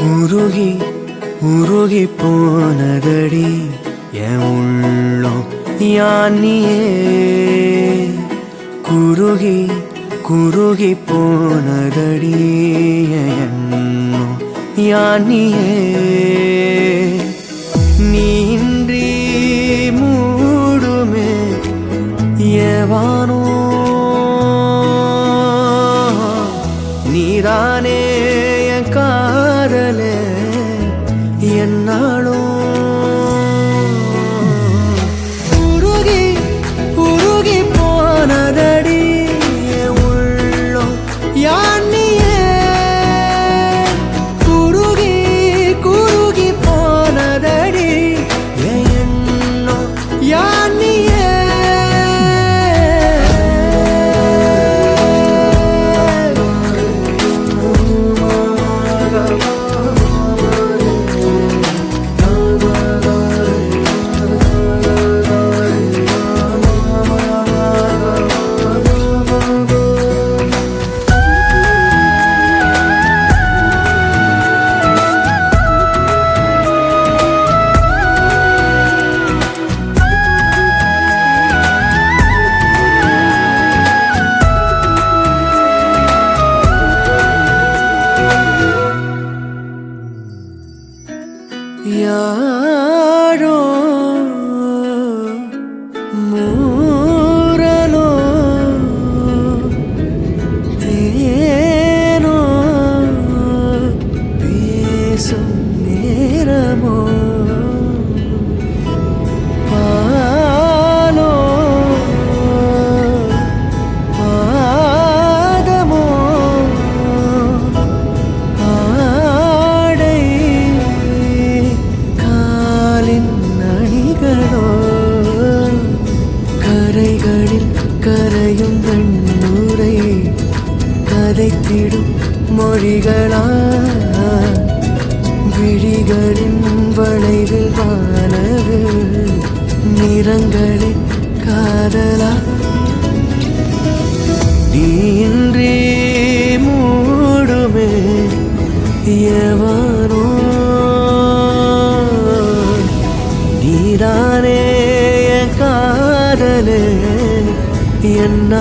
உருகி உருகி போனதடி என் உள்ளம் யானியே குருகி குருகி போனதடி எண்ணம் யானியே நீன்றி மூடுமே ஏவானோ நீரானே என் காதலே என்னாலும் உருகி உருகி போனதடி உள்ளம் யானியே குருகி குருகி போனதடி எண்ணம் யானியே யாரோ மூரலோ தேனோ பேசும் நேரமோ பாலோ பாதமோ ஆடை அணிகளோ கரைகளில் கரையும் வெண்ணுரை கதைத்திடும் மொழிகளா விழிகளின் வளைவில் வானவில் நிறங்களின் காதலா நீன்றி மூடுமே எவனோ நீதானே என் காதலே என்ன